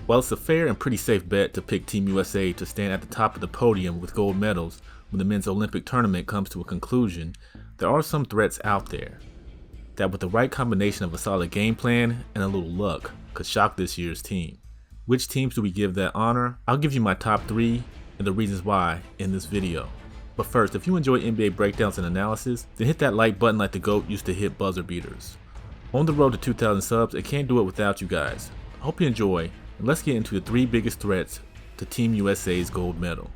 While it's a fair and pretty safe bet to pick Team USA to stand at the top of the podium with gold medals when the men's Olympic tournament comes to a conclusion, there are some threats out there that with the right combination of a solid game plan and a little luck could shock this year's team. Which teams do we give that honor? I'll give you my top 3 and the reasons why in this video. But first, if you enjoy NBA breakdowns and analysis, then hit that like button like the GOAT used to hit buzzer beaters. On the road to 2,000 subs, I can't do it without you guys. I hope you enjoy. And let's get into the 3 biggest threats to Team USA's gold medal.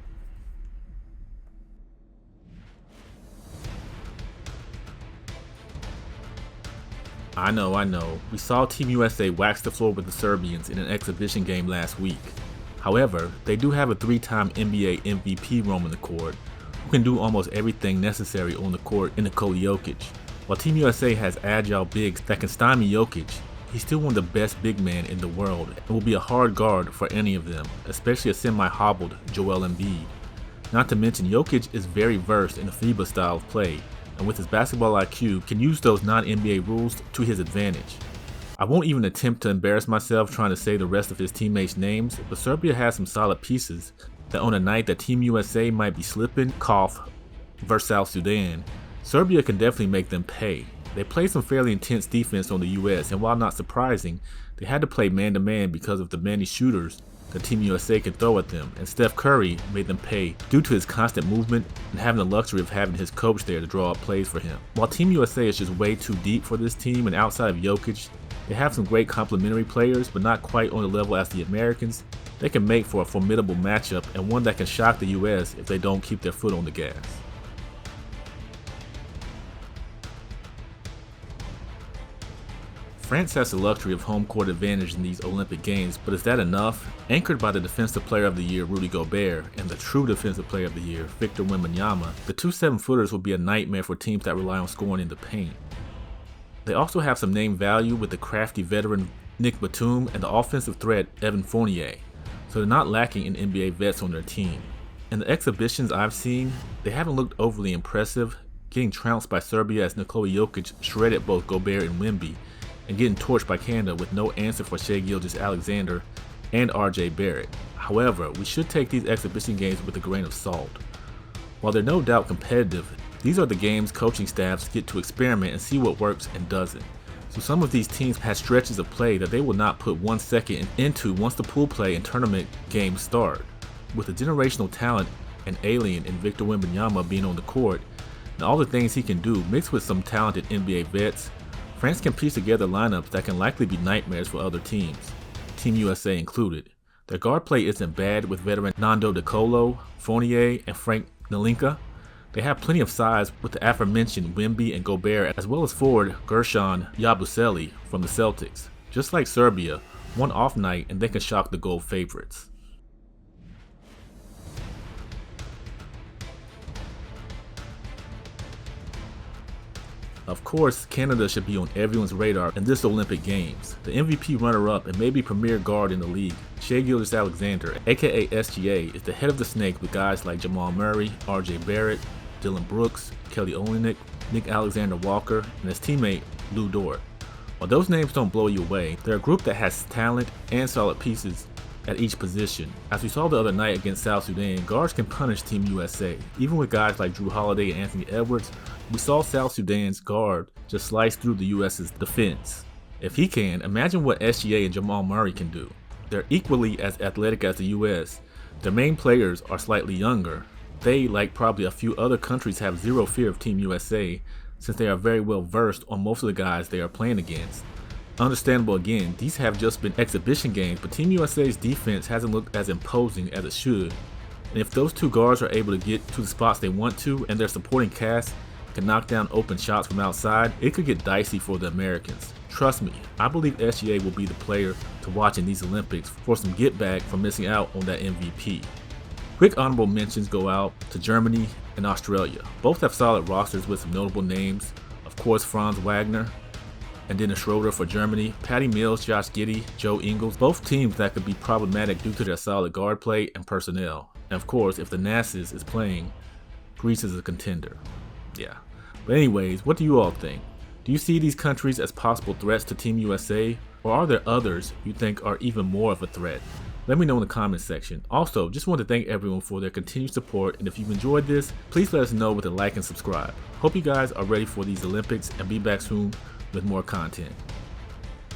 I know. We saw Team USA wax the floor with the Serbians in an exhibition game last week. However, they do have a 3-time NBA MVP roaming the court, who can do almost everything necessary on the court in Nikola Jokic. While Team USA has agile bigs that can stymie Jokic, he's still one of the best big men in the world and will be a hard guard for any of them, especially a semi-hobbled Joel Embiid. Not to mention Jokic is very versed in the FIBA style of play, and with his basketball IQ can use those non-NBA rules to his advantage. I won't even attempt to embarrass myself trying to say the rest of his teammates' names, but Serbia has some solid pieces that on a night that Team USA might be slipping, versus South Sudan, Serbia can definitely make them pay. They played some fairly intense defense on the US, and while not surprising, they had to play man-to-man because of the many shooters that Team USA can throw at them, and Steph Curry made them pay due to his constant movement and having the luxury of having his coach there to draw up plays for him. While Team USA is just way too deep for this team, and outside of Jokic, they have some great complementary players, but not quite on the level as the Americans. They can make for a formidable matchup and one that can shock the US if they don't keep their foot on the gas. France has the luxury of home court advantage in these Olympic Games, but is that enough? Anchored by the Defensive Player of the Year Rudy Gobert and the true Defensive Player of the Year Victor Wembanyama, the 2 7-footers will be a nightmare for teams that rely on scoring in the paint. They also have some name value with the crafty veteran Nick Batum and the offensive threat Evan Fournier, so they're not lacking in NBA vets on their team. In the exhibitions I've seen, they haven't looked overly impressive, getting trounced by Serbia as Nikola Jokic shredded both Gobert and Wemby, and getting torched by Canada with no answer for Shai Gilgeous-Alexander and RJ Barrett. However, we should take these exhibition games with a grain of salt. While they're no doubt competitive, these are the games coaching staffs get to experiment and see what works and doesn't. So some of these teams have stretches of play that they will not put 1 second into once the pool play and tournament games start. With the generational talent and alien in Victor Wembanyama being on the court, and all the things he can do mixed with some talented NBA vets, France can piece together lineups that can likely be nightmares for other teams, Team USA included. Their guard play isn't bad with veteran Nando De Colo, Fournier, and Frank Ntilikina. They have plenty of size with the aforementioned Wemby and Gobert, as well as forward Guerschon Yabusele from the Celtics. Just like Serbia, one off night and they can shock the gold favorites. Of course, Canada should be on everyone's radar in this Olympic Games. The MVP runner-up and maybe premier guard in the league, Shai Gilgeous-Alexander, aka SGA, is the head of the snake with guys like Jamal Murray, RJ Barrett, Dylan Brooks, Kelly Olynyk, Nick Alexander-Walker, and his teammate Lou Dort. While those names don't blow you away, they're a group that has talent and solid pieces at each position. As we saw the other night against South Sudan, guards can punish Team USA. Even with guys like Drew Holiday and Anthony Edwards, we saw South Sudan's guard just slice through the US's defense. If he can, imagine what SGA and Jamal Murray can do. They're equally as athletic as the US. Their main players are slightly younger. They, like probably a few other countries, have zero fear of Team USA since they are very well versed on most of the guys they are playing against. Understandable again, these have just been exhibition games, but Team USA's defense hasn't looked as imposing as it should. And if those 2 guards are able to get to the spots they want to and their supporting cast can knock down open shots from outside, it could get dicey for the Americans. Trust me, I believe SGA will be the player to watch in these Olympics for some get back from missing out on that MVP. Quick honorable mentions go out to Germany and Australia. Both have solid rosters with some notable names. Of course, Franz Wagner and Dennis Schroeder for Germany, Patty Mills, Josh Giddey, Joe Ingles, both teams that could be problematic due to their solid guard play and personnel. And of course, if the Nazis is playing, Greece is a contender. Yeah. But anyways, what do you all think? Do you see these countries as possible threats to Team USA, or are there others you think are even more of a threat? Let me know in the comments section. Also, just want to thank everyone for their continued support, and if you've enjoyed this, please let us know with a like and subscribe. Hope you guys are ready for these Olympics and be back soon with more content.